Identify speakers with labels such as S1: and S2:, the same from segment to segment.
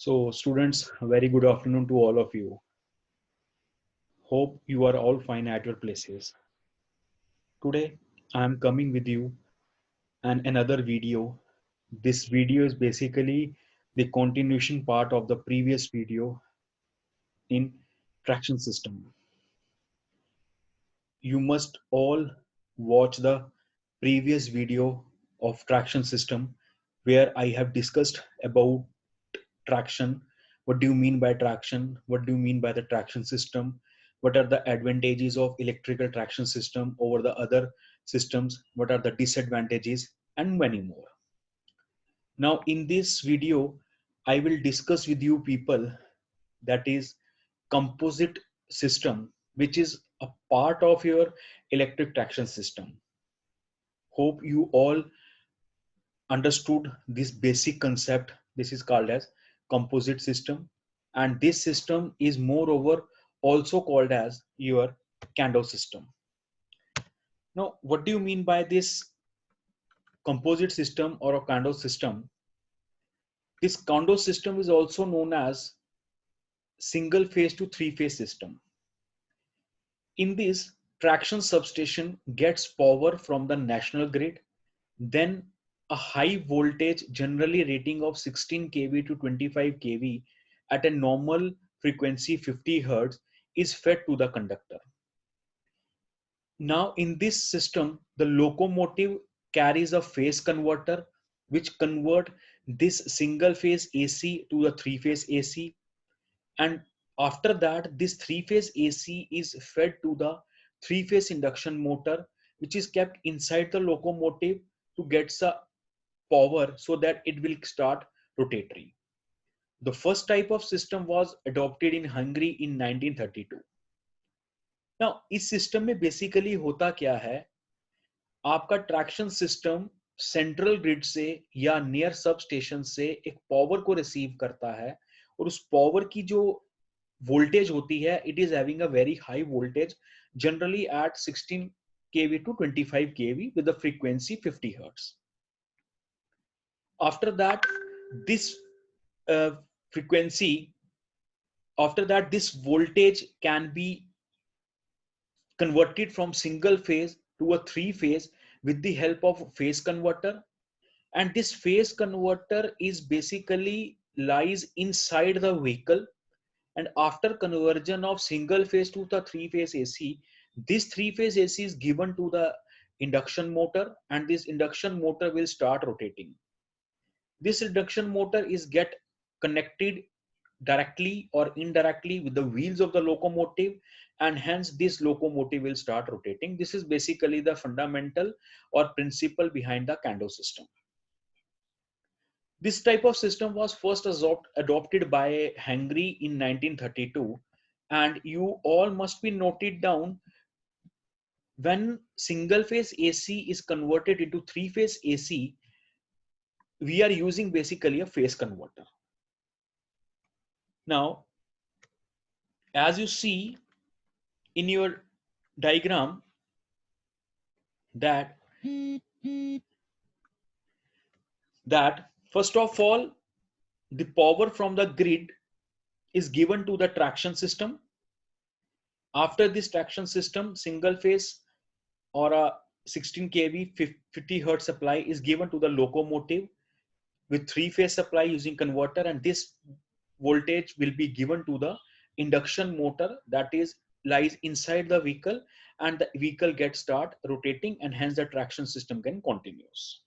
S1: So students, very good afternoon to all of you. Hope you are all fine at your places. Today I am coming with you and another video. This video is basically the continuation part of the previous video in traction system. You must all watch the previous video of traction system where I have discussed about traction. What do you mean by traction? What do you mean by the traction system? What are the advantages of electrical traction system over the other systems? What are the disadvantages and many more? Now in this video I will discuss with you people that is composite system, which is a part of your electric traction system. Hope you all understood this basic concept. This is called as composite system, and this system is moreover also called as your Kandoo system. Now what do you mean by this composite system or a Kandoo system? This Kandoo system is also known as single phase to three phase system. In this, traction substation gets power from the national grid, then a high voltage, generally rating of 16 kV to 25 kV at a normal frequency 50 Hz is fed to the conductor. Now in this system, the locomotive carries a phase converter which convert this single phase AC to the three phase AC, and after that this three phase AC is fed to the three phase induction motor which is kept inside the locomotive to get the power so that it will start rotatory. The first type of system was adopted in Hungary in 1932. Now इस system में basically होता क्या है, आपका traction system central grid से या near sub station से एक पावर को रिसीव करता है, और उस पावर की जो वोल्टेज होती है, it is having a very high voltage, generally at 16 kV to 25 kV with the frequency 50 Hz. After that, this uh, frequency, after that, this voltage can be converted from single phase to a three phase with the help of phase converter. And this phase converter is basically lies inside the vehicle, and after conversion of single phase to the three phase AC, this three phase AC is given to the induction motor, and this induction motor will start rotating. This induction motor is get connected directly or indirectly with the wheels of the locomotive, and hence this locomotive will start rotating. This is basically the fundamental or principle behind the Kandoo system. This type of system was first adopted by Hungary in 1932, and you all must be noted down, when single phase AC is converted into three phase AC, we are using basically a phase converter. Now, as you see in your diagram, that first of all, the power from the grid is given to the traction system. After this traction system, single phase or a 16 kV 50 Hz supply is given to the locomotive with three phase supply using converter, and this voltage will be given to the induction motor that is lies inside the vehicle, and the vehicle gets start rotating, and hence the traction system can continues.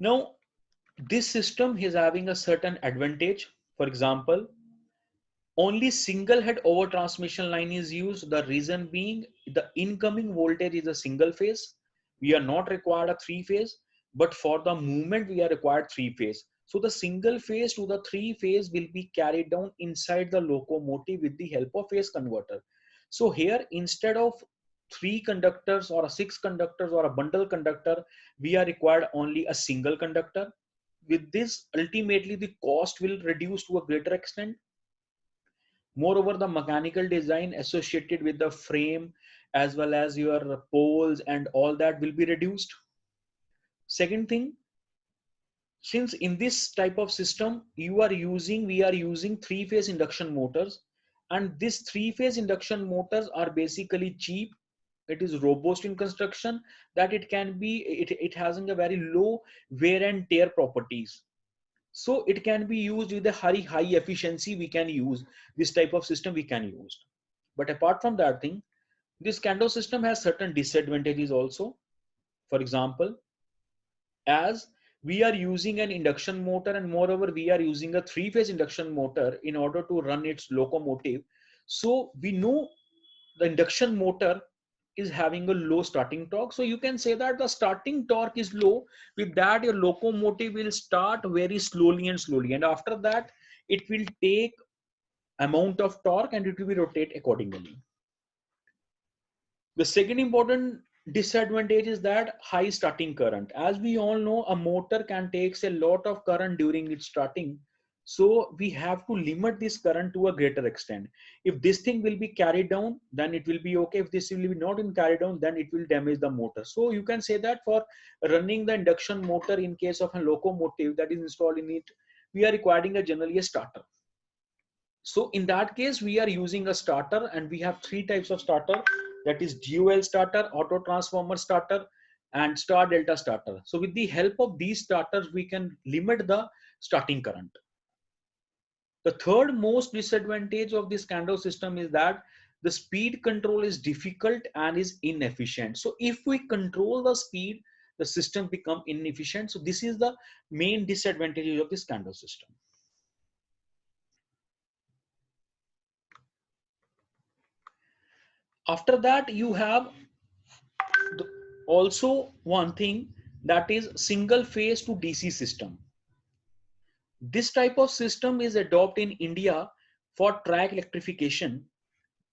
S1: Now this system is having a certain advantage. For example, only single head over transmission line is used. The reason being, the incoming voltage is a single phase. We are not required a three phase, but for the movement we are required three phase. So the single phase to the three phase will be carried down inside the locomotive with the help of phase converter. So here, instead of three conductors or a six conductors or a bundle conductor, we are required only a single conductor. With this, ultimately the cost will reduce to a greater extent. Moreover, the mechanical design associated with the frame as well as your poles and all that will be reduced. Second thing, Since in this type of system we are using three-phase induction motors, and these three-phase induction motors are basically cheap. It is robust in construction, that it can be, it has a very low wear and tear properties, so it can be used with a very high efficiency. We can use this type of system, we can use. But apart from that thing, this Kandoo system has certain disadvantages also. For example, as we are using an induction motor, and moreover we are using a three-phase induction motor in order to run its locomotive, so we know the induction motor is having a low starting torque. So you can say that the starting torque is low. With that, your locomotive will start very slowly and slowly, and after that it will take amount of torque and it will be rotate accordingly. The second important disadvantage is that high starting current. As we all know, a motor can take a lot of current during its starting. So we have to limit this current to a greater extent. If this thing will be carried down, then it will be okay. If this will be not in carried down, then it will damage the motor. So you can say that for running the induction motor in case of a locomotive that is installed in it, we are requiring a generally a starter. So in that case, we are using a starter, and we have three types of starter, that is GOL starter, auto transformer starter, and star delta starter. So with the help of these starters, we can limit the starting current. The third most disadvantage of this Kandoo system is that the speed control is difficult and is inefficient. So if we control the speed, the system become inefficient. So this is the main disadvantage of this Kandoo system. After that, you have also one thing, that is single phase to DC system. This type of system is adopted in India for track electrification.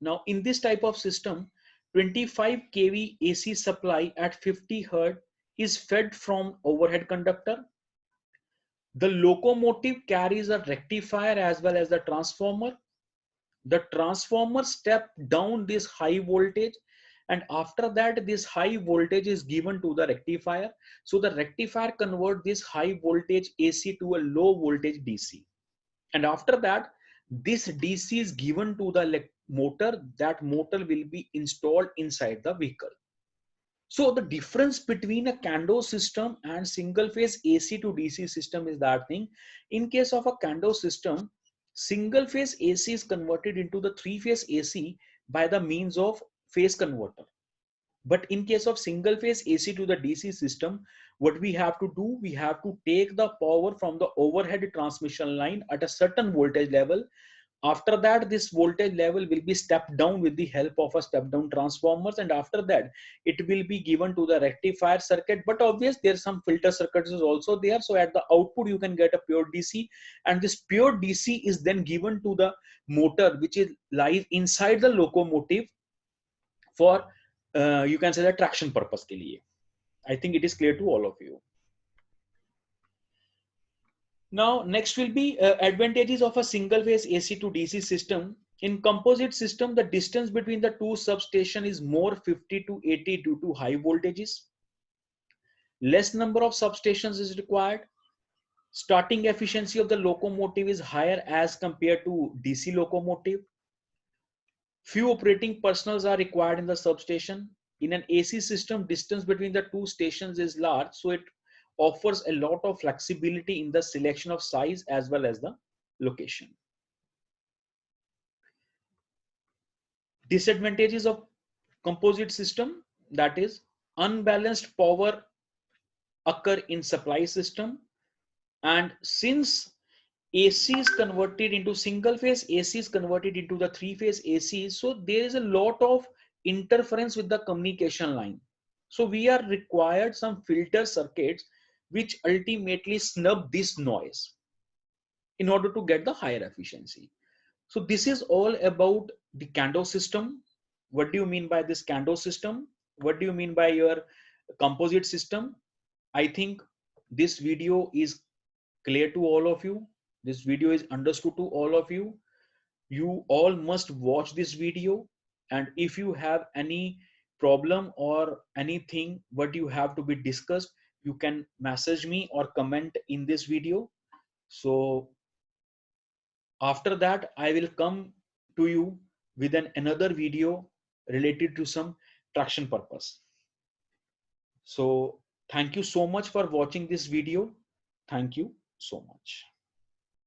S1: Now in this type of system, 25 kV AC supply at 50 Hz is fed from overhead conductor. The locomotive carries a rectifier as well as the transformer. The transformer step down this high voltage, and after that this high voltage is given to the rectifier. So the rectifier convert this high voltage AC to a low voltage DC, and after that this DC is given to the motor. That motor will be installed inside the vehicle. So the difference between a Kandoo system and single phase AC to DC system is that thing. In case of a Kandoo system, single phase AC is converted into the three phase AC by the means of phase converter. But in case of single phase AC to the DC system, what we have to do, we have to take the power from the overhead transmission line at a certain voltage level. After that, this voltage level will be stepped down with the help of a step down transformers, and after that it will be given to the rectifier circuit. But obviously there's some filter circuits is also there, so at the output you can get a pure DC, and this pure DC is then given to the motor which is lies inside the locomotive for you can say the traction purpose ke liye. I think it is clear to all of you. Now, next will be advantages of a single phase AC to DC system. In composite system, the distance between the two substation is more 50 to 80 due to high voltages. Less number of substations is required. Starting efficiency of the locomotive is higher as compared to DC locomotive. Few operating personnel are required in the substation. In an AC system, distance between the two stations is large, so it offers a lot of flexibility in the selection of size as well as the location. Disadvantages of composite system, that is unbalanced power occur in supply system, and since AC is converted into single phase, AC is converted into the three phase AC, so there is a lot of interference with the communication line. So we are required some filter circuits which ultimately snub this noise in order to get the higher efficiency. So this is all about the Kandoo system. What do you mean by this Kandoo system? What do you mean by your composite system? I think this video is clear to all of you. This video is understood to all of you. You all must watch this video, and if you have any problem or anything what you have to be discussed, you can message me or comment in this video. So after that, I will come to you with another video related to some traction purpose. So thank you so much for watching this video. Thank you so much.